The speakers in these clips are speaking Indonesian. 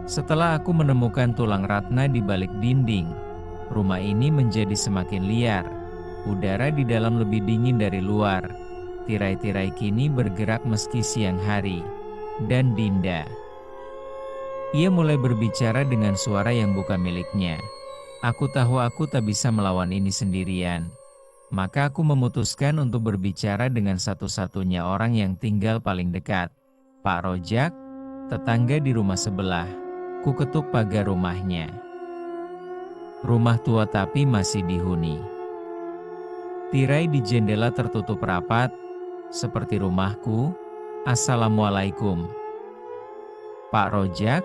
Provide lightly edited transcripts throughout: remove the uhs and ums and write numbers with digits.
Setelah aku menemukan tulang Ratna di balik dinding, rumah ini menjadi semakin liar. Udara di dalam lebih dingin dari luar. Tirai-tirai kini bergerak meski siang hari. Dan Dinda. Ia mulai berbicara dengan suara yang bukan miliknya. Aku tahu aku tak bisa melawan ini sendirian. Maka aku memutuskan untuk berbicara dengan satu-satunya orang yang tinggal paling dekat. Pak Rojak, tetangga di rumah sebelah. Ku ketuk pagar rumahnya. Rumah tua tapi masih dihuni. Tirai di jendela tertutup rapat, seperti rumahku. Assalamualaikum. Pak Rojak,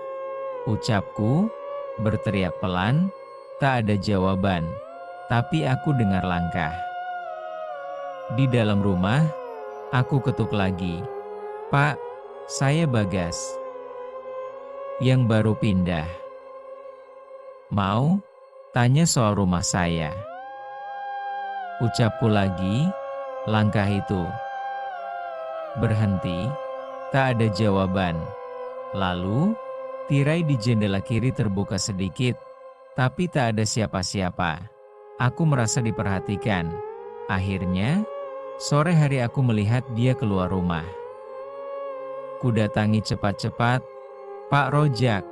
ucapku, berteriak pelan, tak ada jawaban. Tapi aku dengar langkah. Di dalam rumah, aku ketuk lagi. Pak, saya Bagas. Yang baru pindah. Mau? Tanya soal rumah saya. Ucapku lagi, langkah itu. Berhenti, tak ada jawaban. Lalu, tirai di jendela kiri terbuka sedikit, tapi tak ada siapa-siapa. Aku merasa diperhatikan. Akhirnya, sore hari aku melihat dia keluar rumah. Kudatangi cepat-cepat, Pak Rojak.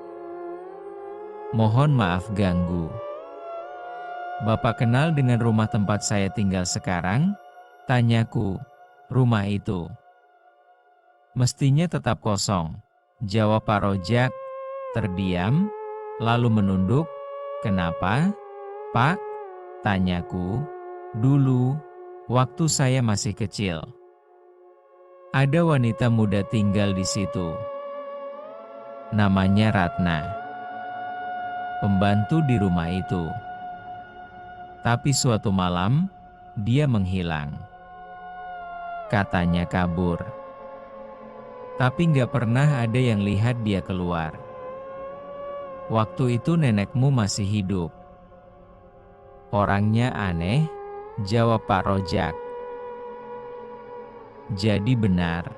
Mohon maaf ganggu. Bapak kenal dengan rumah tempat saya tinggal sekarang? Tanyaku, rumah itu. Mestinya tetap kosong, jawab Pak Rojak, terdiam, lalu menunduk. Kenapa, Pak? Tanyaku, dulu, waktu saya masih kecil. Ada wanita muda tinggal di situ. Namanya Ratna. Pembantu di rumah itu. Tapi suatu malam, dia menghilang. Katanya kabur. Tapi nggak pernah ada yang lihat dia keluar. Waktu itu nenekmu masih hidup. Orangnya aneh, jawab Pak Rojak. Jadi benar.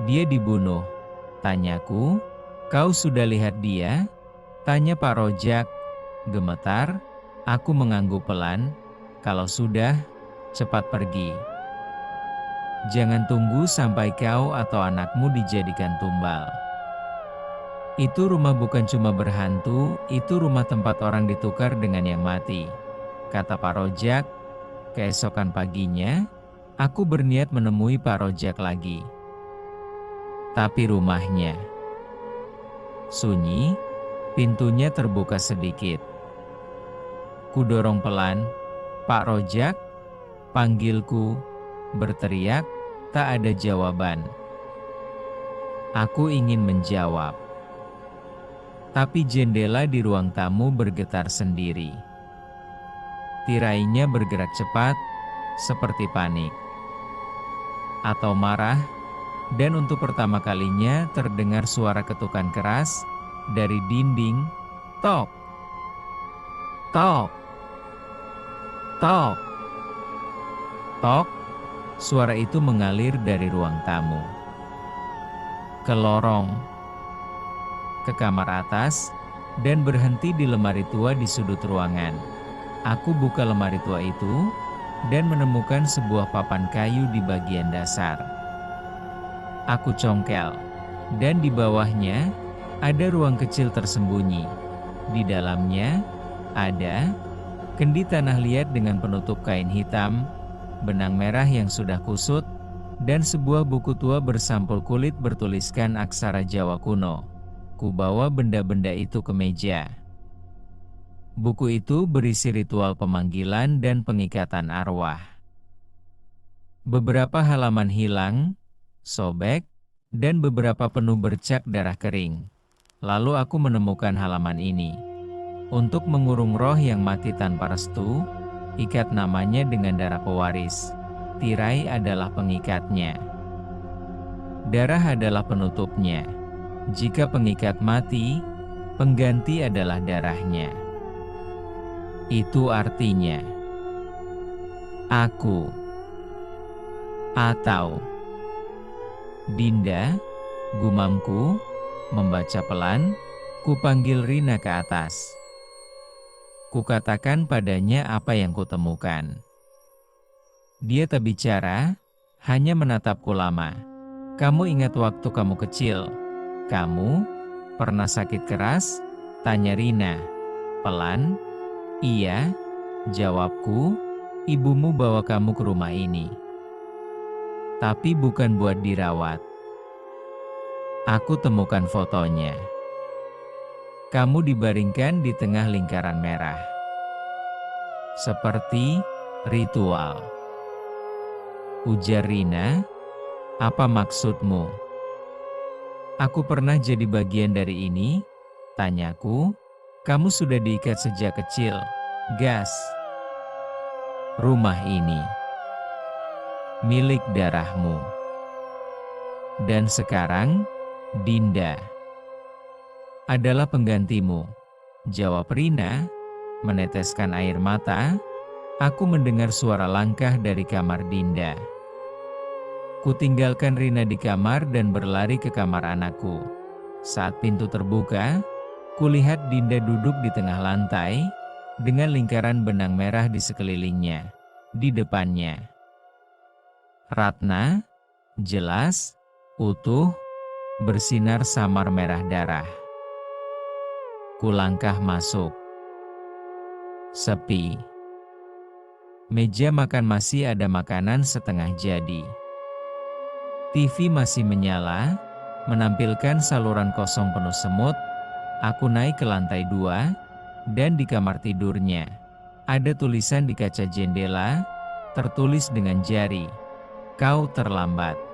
Dia dibunuh. Tanyaku, kau sudah lihat dia? Tanya Pak Rojak. Gemetar, aku mengangguk pelan. Kalau sudah, cepat pergi. Jangan tunggu sampai kau atau anakmu dijadikan tumbal. Itu rumah bukan cuma berhantu, itu rumah tempat orang ditukar dengan yang mati. Kata Pak Rojak. Keesokan paginya, aku berniat menemui Pak Rojak lagi. Tapi rumahnya sunyi, pintunya terbuka sedikit. Kudorong pelan, Pak Rojak, panggilku, berteriak, tak ada jawaban. Aku ingin menjawab. Tapi jendela di ruang tamu bergetar sendiri. Tirainya bergerak cepat, seperti panik. Atau marah, dan untuk pertama kalinya terdengar suara ketukan keras dari dinding. Tok, tok, tok, tok. Suara itu mengalir dari ruang tamu. Ke lorong. Ke kamar atas, dan berhenti di lemari tua di sudut ruangan. Aku buka lemari tua itu, dan menemukan sebuah papan kayu di bagian dasar. Aku congkel, dan di bawahnya, ada ruang kecil tersembunyi. Di dalamnya, ada kendi tanah liat dengan penutup kain hitam, benang merah yang sudah kusut, dan sebuah buku tua bersampul kulit bertuliskan aksara Jawa kuno. Kubawa benda-benda itu ke meja. Buku itu berisi ritual pemanggilan dan pengikatan arwah. Beberapa halaman hilang, sobek, dan beberapa penuh bercak darah kering. Lalu aku menemukan halaman ini. Untuk mengurung roh yang mati tanpa restu, ikat namanya dengan darah pewaris. Tirai adalah pengikatnya. Darah adalah penutupnya. Jika pengikat mati, pengganti adalah darahnya. Itu artinya aku atau Dinda, gumamku, Membaca pelan, kupanggil Rina ke atas. Kukatakan padanya apa yang kutemukan. Dia tak bicara, hanya menatapku lama. Kamu ingat waktu kamu kecil? Kamu pernah sakit keras? Tanya Rina. Pelan, iya, jawabku. Ibumu bawa kamu ke rumah ini. Tapi bukan buat dirawat. Aku temukan fotonya. Kamu dibaringkan di tengah lingkaran merah. Seperti ritual. Ujar Rina, apa maksudmu? Aku pernah jadi bagian dari ini? Tanyaku, kamu sudah diikat sejak kecil. Gas. Rumah ini milik darahmu. Dan sekarang, Dinda adalah penggantimu. Jawab Rina, meneteskan air mata. Aku mendengar suara langkah dari kamar Dinda. Kutinggalkan Rina di kamar dan berlari ke kamar anakku. Saat pintu terbuka, kulihat Dinda duduk di tengah lantai, dengan lingkaran benang merah di sekelilingnya. Di depannya, Ratna, jelas, utuh, bersinar samar merah darah. Kulangkah masuk. Sepi. Meja makan masih ada makanan setengah jadi. TV masih menyala, menampilkan saluran kosong penuh semut. Aku naik ke lantai 2, dan di kamar tidurnya, ada tulisan di kaca jendela, tertulis dengan jari, "Kau terlambat."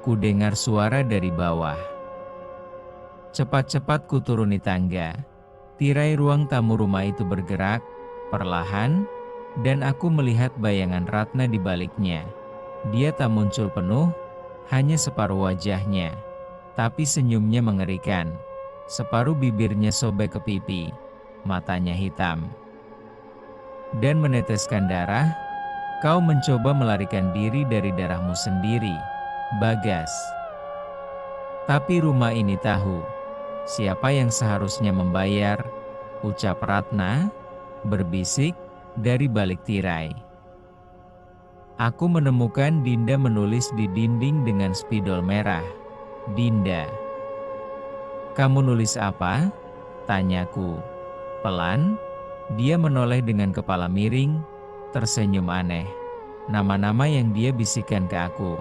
Ku dengar suara dari bawah. Cepat-cepat ku turuni tangga. Tirai ruang tamu rumah itu bergerak, perlahan, dan aku melihat bayangan Ratna di baliknya. Dia tak muncul penuh, hanya separuh wajahnya. Tapi senyumnya mengerikan. Separuh bibirnya sobek ke pipi, matanya hitam. Dan meneteskan darah. Kau mencoba melarikan diri dari darahmu sendiri, Bagas. Tapi rumah ini tahu, siapa yang seharusnya membayar, ucap Ratna, berbisik, dari balik tirai. Aku menemukan Dinda menulis di dinding dengan spidol merah. Dinda. Kamu nulis apa? Tanyaku. Pelan, dia menoleh dengan kepala miring, tersenyum aneh. Nama-nama yang dia bisikan ke aku.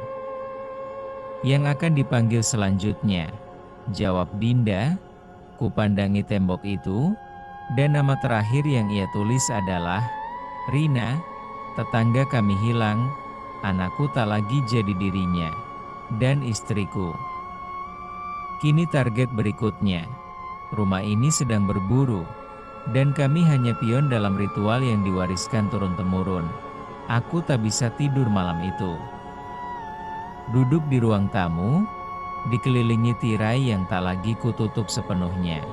Yang akan dipanggil selanjutnya, jawab Dinda. Kupandangi tembok itu, dan nama terakhir yang ia tulis adalah Rina. Tetangga kami hilang, anakku tak lagi jadi dirinya, dan istriku. Kini target berikutnya. Rumah ini sedang berburu, dan kami hanya pion dalam ritual yang diwariskan turun-temurun. Aku tak bisa tidur malam itu. Duduk di ruang tamu, dikelilingi tirai yang tak lagi kututup sepenuhnya.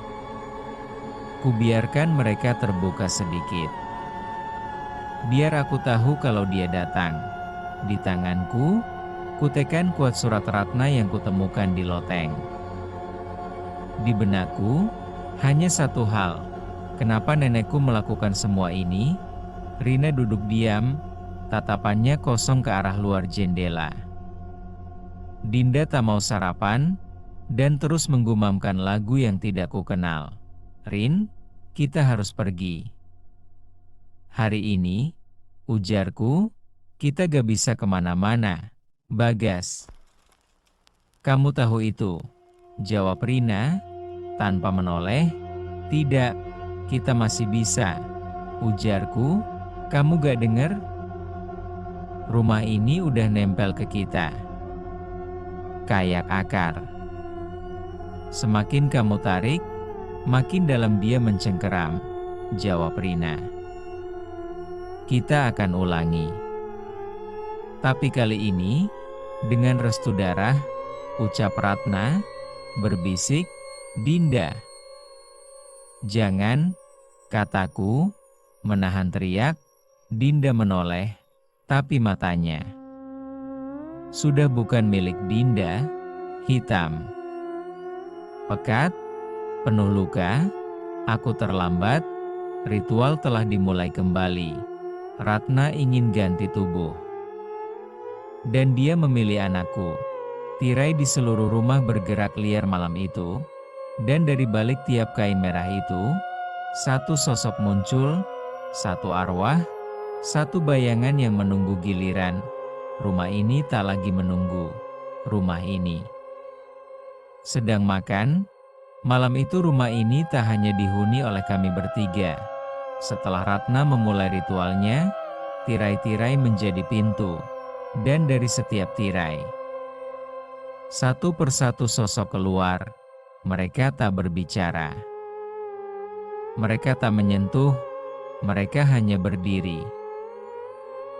Kubiarkan mereka terbuka sedikit. Biar aku tahu kalau dia datang. Di tanganku, kutekan kuat surat Ratna yang kutemukan di loteng. Di benakku, hanya satu hal. Kenapa nenekku melakukan semua ini? Rina duduk diam, tatapannya kosong ke arah luar jendela. Dinda tak mau sarapan, dan terus menggumamkan lagu yang tidak kukenal. Rin, kita harus pergi. Hari ini, ujarku, kita gak bisa kemana-mana, Bagas. Kamu tahu itu, jawab Rina, tanpa menoleh. Tidak, kita masih bisa, ujarku. Kamu gak dengar? Rumah ini udah nempel ke kita. Kayak akar. Semakin kamu tarik, makin dalam dia mencengkeram, jawab Rina. Kita akan ulangi. Tapi kali ini, dengan restu darah, ucap Ratna, berbisik, Dinda. Jangan, kataku, menahan teriak. Dinda menoleh, tapi matanya sudah bukan milik Dinda, hitam. pekat, penuh luka, aku terlambat, ritual telah dimulai kembali. Ratna ingin ganti tubuh. Dan dia memilih anakku. Tirai di seluruh rumah bergerak liar malam itu, dan dari balik tiap kain merah itu, satu sosok muncul, satu arwah, satu bayangan yang menunggu giliran. Rumah ini tak lagi menunggu. Rumah ini sedang makan. Malam itu rumah ini tak hanya dihuni oleh kami bertiga. Setelah Ratna memulai ritualnya, tirai-tirai menjadi pintu. Dan dari setiap tirai, satu persatu sosok keluar. Mereka tak berbicara. Mereka tak menyentuh. Mereka hanya berdiri.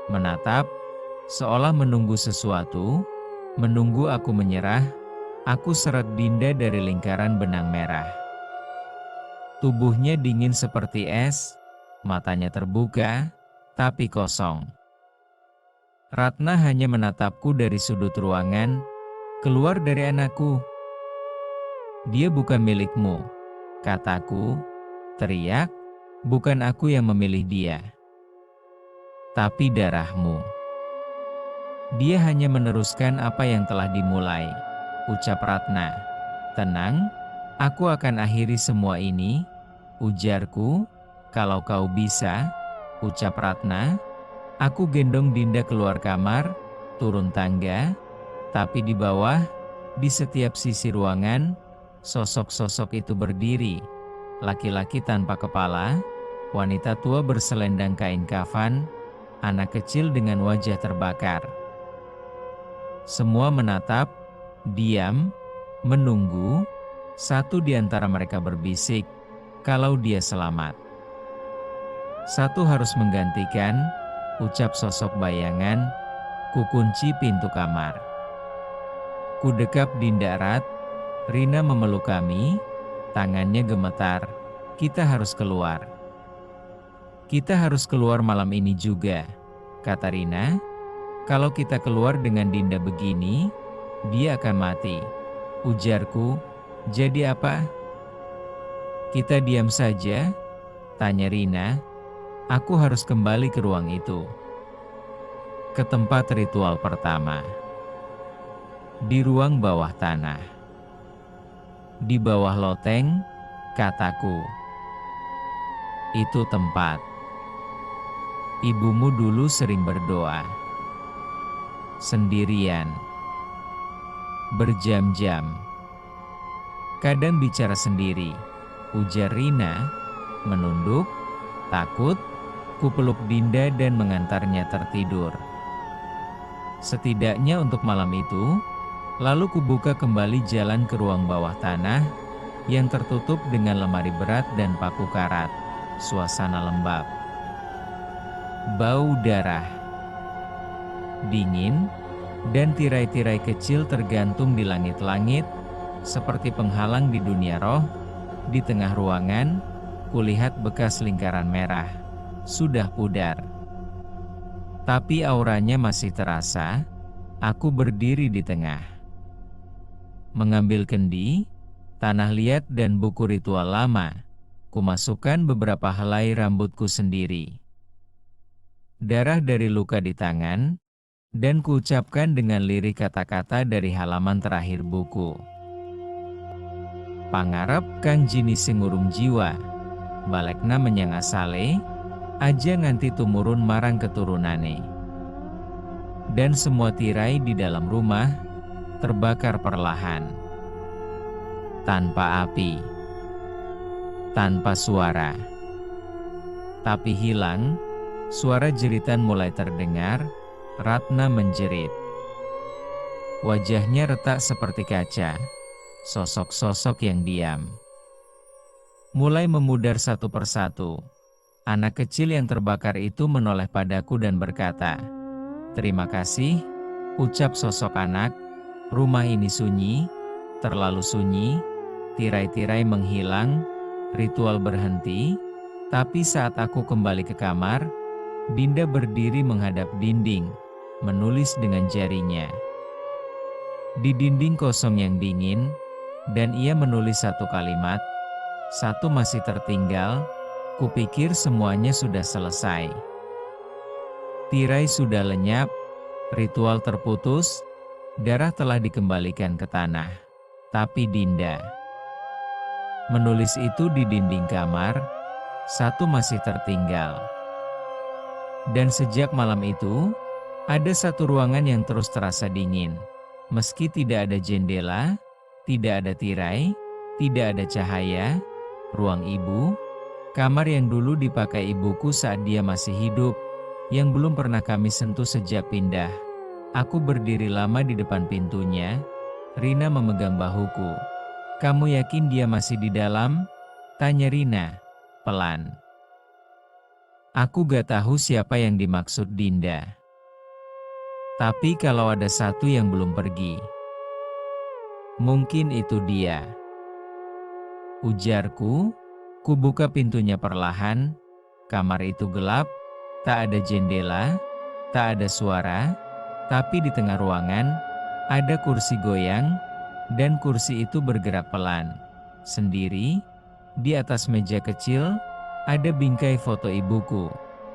Menatap, seolah menunggu sesuatu. Menunggu aku menyerah. Aku seret Dinda dari lingkaran benang merah. Tubuhnya dingin seperti es, matanya terbuka, tapi kosong. Ratna hanya menatapku dari sudut ruangan. Keluar dari anakku. Dia bukan milikmu, kataku, teriak, bukan aku yang memilih dia. Tapi darahmu. Dia hanya meneruskan apa yang telah dimulai. Ucap Ratna. Tenang, aku akan akhiri semua ini, ujarku. Kalau kau bisa, ucap Ratna. Aku gendong Dinda keluar kamar, turun tangga, tapi di bawah, di setiap sisi ruangan, sosok-sosok itu berdiri. Laki-laki tanpa kepala, wanita tua berselendang kain kafan, anak kecil dengan wajah terbakar. Semua menatap, diam, menunggu. Satu di antara mereka berbisik, kalau dia selamat. Satu harus menggantikan, ucap sosok bayangan. Kukunci pintu kamar. Kudekap Dinda erat. Rina memeluk kami, tangannya gemetar. Kita harus keluar. Kita harus keluar malam ini juga, kata Rina. Kalau kita keluar dengan Dinda begini, dia akan mati. Ujarku, jadi apa? Kita diam saja? Tanya Rina. Aku harus kembali ke ruang itu. Ke tempat ritual pertama. Di ruang bawah tanah. Di bawah loteng, kataku. Itu tempat. Ibumu dulu sering berdoa. Sendirian. Berjam-jam. Kadang bicara sendiri, ujar Rina, menunduk, takut. Kupeluk Dinda dan mengantarnya tertidur. Setidaknya untuk malam itu, lalu kubuka kembali jalan ke ruang bawah tanah, yang tertutup dengan lemari berat dan paku karat. Suasana lembab. Bau darah. Dingin, dan tirai-tirai kecil tergantung di langit-langit, seperti penghalang di dunia roh. Di tengah ruangan, kulihat bekas lingkaran merah. Sudah pudar. Tapi auranya masih terasa. Aku berdiri di tengah. Mengambil kendi, tanah liat dan buku ritual lama. Kumasukkan beberapa helai rambutku sendiri. Darah dari luka di tangan, dan kuucapkan dengan lirik kata-kata dari halaman terakhir buku. Pangarep kang jini singurung jiwa, balekna menyang asale, aja nganti tumurun marang keturunane. Dan semua tirai di dalam rumah terbakar perlahan. Tanpa api. Tanpa suara. Tapi hilang, suara jeritan mulai terdengar. Ratna menjerit. Wajahnya retak seperti kaca. Sosok-sosok yang diam mulai memudar satu persatu. Anak kecil yang terbakar itu menoleh padaku dan berkata, "Terima kasih," ucap sosok anak. Rumah ini sunyi, terlalu sunyi, tirai-tirai menghilang, ritual berhenti. Tapi saat aku kembali ke kamar, Dinda berdiri menghadap dinding, menulis dengan jarinya. Di dinding kosong yang dingin, dan ia menulis satu kalimat, "Satu masih tertinggal, kupikir semuanya sudah selesai." Tirai sudah lenyap, ritual terputus, darah telah dikembalikan ke tanah. Tapi Dinda menulis itu di dinding kamar, satu masih tertinggal. Dan sejak malam itu, ada satu ruangan yang terus terasa dingin. Meski tidak ada jendela, tidak ada tirai, tidak ada cahaya, ruang ibu, kamar yang dulu dipakai ibuku saat dia masih hidup, yang belum pernah kami sentuh sejak pindah. Aku berdiri lama di depan pintunya, Rina memegang bahuku. "Kamu yakin dia masih di dalam?" tanya Rina, pelan. Aku gak tahu siapa yang dimaksud Dinda. Tapi kalau ada satu yang belum pergi, mungkin itu dia, ujarku. Ku buka pintunya perlahan. Kamar itu gelap, tak ada jendela, tak ada suara, tapi di tengah ruangan ada kursi goyang, dan kursi itu bergerak pelan. Sendiri, di atas meja kecil, ada bingkai foto ibuku,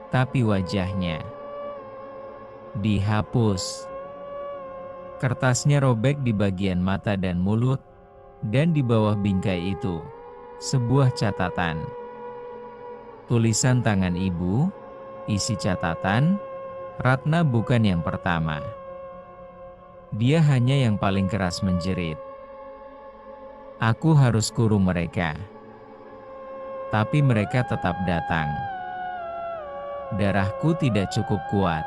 tapi wajahnya dihapus. Kertasnya robek di bagian mata dan mulut, dan di bawah bingkai itu, sebuah catatan. Tulisan tangan ibu, isi catatan, "Ratna bukan yang pertama. Dia hanya yang paling keras menjerit. Aku harus kurung mereka. Tapi mereka tetap datang. Darahku tidak cukup kuat.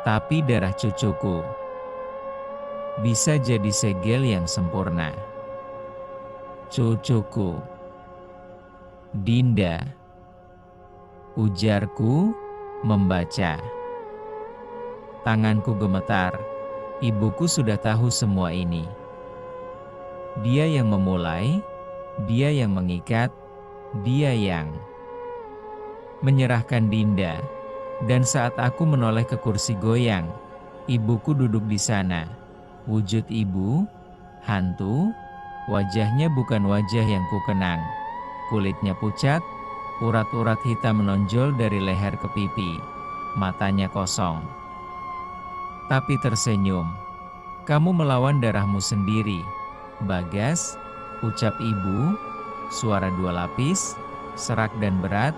Tapi darah cucuku bisa jadi segel yang sempurna. Cucuku. Dinda," ujarku, membaca. Tanganku gemetar. Ibuku sudah tahu semua ini. Dia yang memulai, dia yang mengikat, dia yang menyerahkan Dinda. Dan saat aku menoleh ke kursi goyang, ibuku duduk di sana. Wujud ibu, hantu, wajahnya bukan wajah yang kukenang. Kulitnya pucat, urat-urat hitam menonjol dari leher ke pipi. Matanya kosong, tapi tersenyum. "Kamu melawan darahmu sendiri, Bagas," ucap ibu, suara dua lapis, serak dan berat.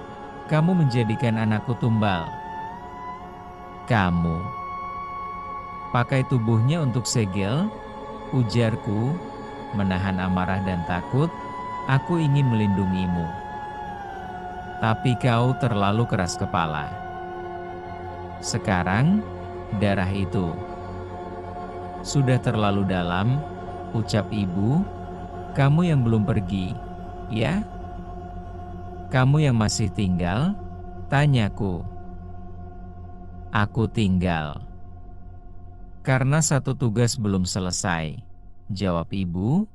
"Kamu menjadikan anakku tumbal. Kamu pakai tubuhnya untuk segel," ujarku, menahan amarah dan takut. "Aku ingin melindungimu. Tapi kau terlalu keras kepala. Sekarang, darah itu sudah terlalu dalam," ucap ibu. "Kamu yang belum pergi, ya? Kamu yang masih tinggal?" tanyaku. "Aku tinggal karena satu tugas belum selesai," jawab ibu.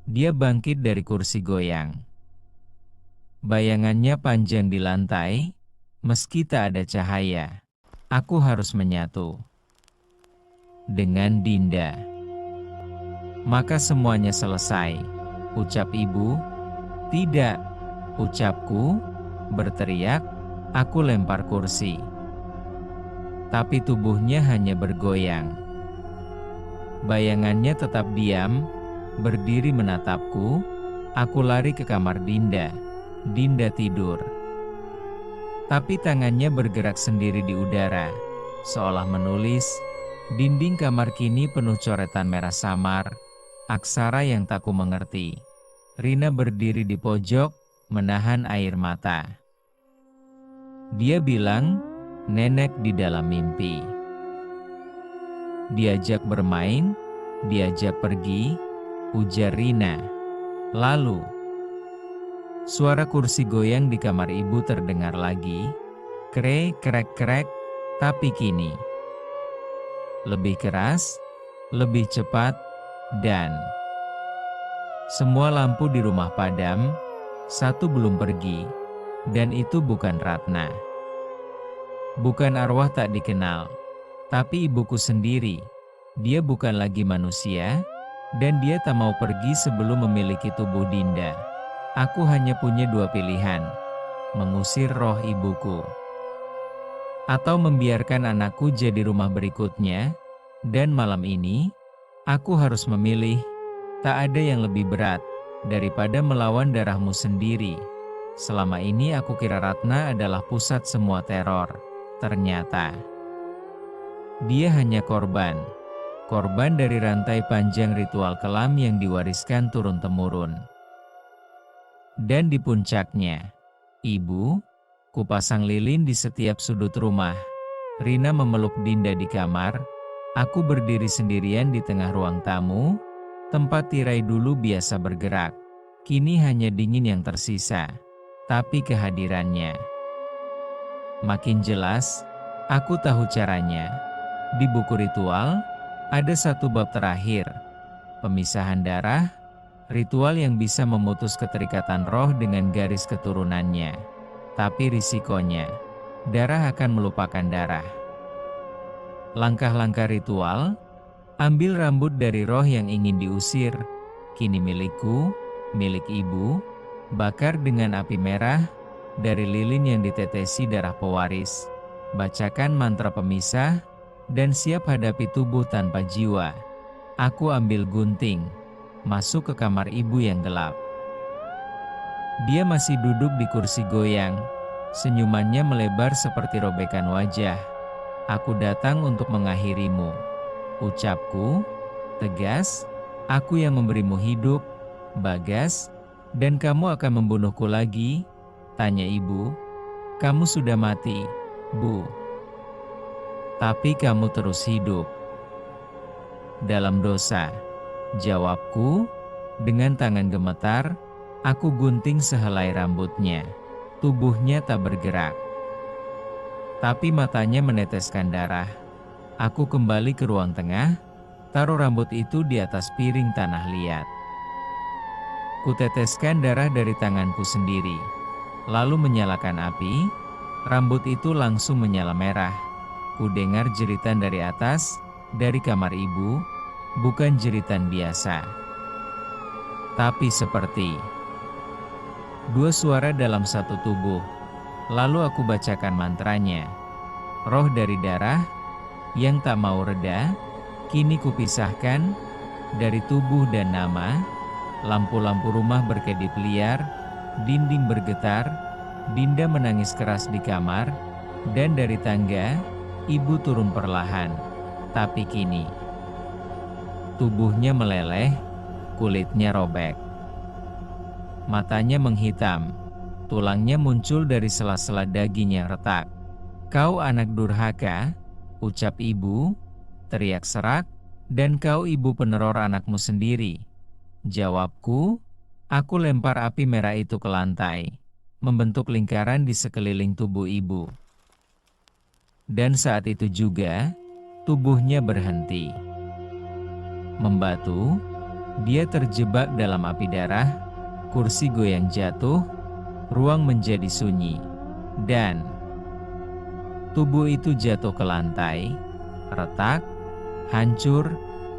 Dia bangkit dari kursi goyang. Bayangannya panjang di lantai, meski tak ada cahaya. Aku harus menyatu dengan Dinda. "Maka semuanya selesai," ucap ibu. "Tidak," ucapku, berteriak. Aku lempar kursi. Tapi tubuhnya hanya bergoyang. Bayangannya tetap diam, berdiri menatapku. Aku lari ke kamar Dinda. Dinda tidur. Tapi tangannya bergerak sendiri di udara, seolah menulis. Dinding kamar kini penuh coretan merah samar, aksara yang tak ku mengerti. Rina berdiri di pojok, menahan air mata. Dia bilang, "Nenek di dalam mimpi." "Diajak bermain, diajak pergi," ujar Rina. Lalu, suara kursi goyang di kamar ibu terdengar lagi. Krek, krek, krek, tapi kini lebih keras, lebih cepat, dan semua lampu di rumah padam. Satu belum pergi, dan itu bukan Ratna. Bukan arwah tak dikenal, tapi ibuku sendiri. Dia bukan lagi manusia, Dan dia tak mau pergi sebelum memiliki tubuh Dinda. Aku hanya punya dua pilihan, mengusir roh ibuku, atau membiarkan anakku jadi rumah berikutnya. Dan malam ini, aku harus memilih. Tak ada yang lebih berat daripada melawan darahmu sendiri. Selama ini aku kira Ratna adalah pusat semua teror. Ternyata dia hanya korban dari rantai panjang ritual kelam yang diwariskan turun-temurun. Dan di puncaknya, Ibu, kupasang lilin di setiap sudut rumah. Rina memeluk Dinda di kamar. Aku berdiri sendirian di tengah ruang tamu. Tempat tirai dulu biasa bergerak, kini hanya dingin yang tersisa. Tapi kehadirannya makin jelas. Aku tahu caranya. Di buku ritual, ada satu bab terakhir, pemisahan darah, ritual yang bisa memutus keterikatan roh dengan garis keturunannya. Tapi risikonya, darah akan melupakan darah. Langkah-langkah ritual: ambil rambut dari roh yang ingin diusir, kini milikku, milik ibu. Bakar dengan api merah, dari lilin yang ditetesi darah pewaris. Bacakan mantra pemisah, dan siap hadapi tubuh tanpa jiwa. Aku ambil gunting, masuk ke kamar ibu yang gelap. Dia masih duduk di kursi goyang, senyumannya melebar seperti robekan wajah. Aku datang untuk mengakhirimu, ucapku, tegas. Aku yang memberimu hidup, Bagas, dan kamu akan membunuhku lagi? Tanya ibu. Kamu sudah mati, Bu. Tapi kamu terus hidup. Dalam dosa, jawabku. Dengan tangan gemetar, aku gunting sehelai rambutnya. Tubuhnya tak bergerak, tapi matanya meneteskan darah. Aku kembali ke ruang tengah, taruh rambut itu di atas piring tanah liat. Kuteteskan darah dari tanganku sendiri, lalu menyalakan api. Rambut itu langsung menyala merah. Kudengar jeritan dari atas, dari kamar ibu. Bukan jeritan biasa, tapi seperti dua suara dalam satu tubuh. Lalu aku bacakan mantranya. Roh dari darah yang tak mau reda, kini kupisahkan dari tubuh dan nama. Lampu-lampu rumah berkedip liar, dinding bergetar. Dinda menangis keras di kamar, dan dari tangga, ibu turun perlahan. Tapi kini, tubuhnya meleleh, kulitnya robek, matanya menghitam. Tulangnya muncul dari sela-sela daging yang retak. Kau anak durhaka, ucap ibu, teriak serak, dan kau ibu peneror anakmu sendiri. Jawabku. Aku lempar api merah itu ke lantai, membentuk lingkaran di sekeliling tubuh ibu. Dan saat itu juga, tubuhnya berhenti. Membatu, dia terjebak dalam api darah, kursi goyang jatuh, ruang menjadi sunyi, dan tubuh itu jatuh ke lantai, retak, hancur.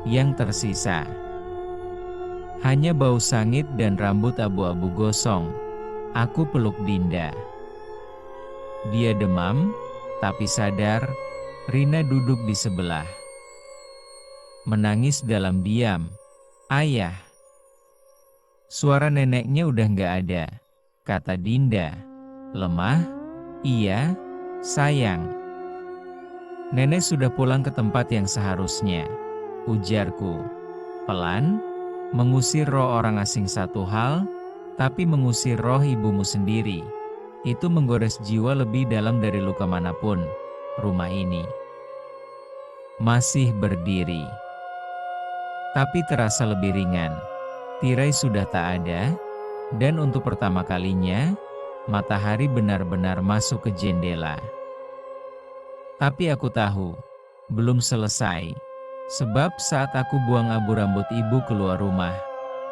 Yang tersisa hanya bau sangit dan rambut abu-abu gosong. Aku peluk Dinda. Dia demam, tapi sadar. Rina duduk di sebelah, menangis dalam diam. Ayah. Suara neneknya udah gak ada, kata Dinda. Lemah? Iya, sayang. Nenek sudah pulang ke tempat yang seharusnya, ujarku. Pelan, mengusir roh orang asing satu hal, tapi mengusir roh ibumu sendiri, itu menggores jiwa lebih dalam dari luka manapun. Rumah ini masih berdiri, tapi terasa lebih ringan. Tirai sudah tak ada, dan untuk pertama kalinya, matahari benar-benar masuk ke jendela. Tapi aku tahu, belum selesai. Sebab saat aku buang abu rambut ibu keluar rumah,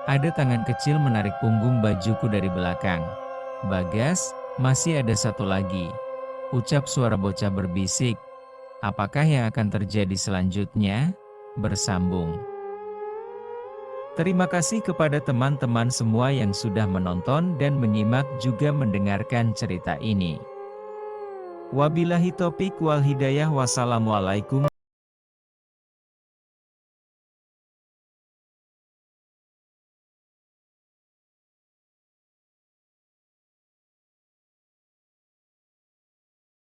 ada tangan kecil menarik punggung bajuku dari belakang. Bagas, masih ada satu lagi, ucap suara bocah berbisik. Apakah yang akan terjadi selanjutnya? Bersambung. Terima kasih kepada teman-teman semua yang sudah menonton dan menyimak juga mendengarkan cerita ini. Wabillahi taufiq wal hidayah. Wassalamualaikum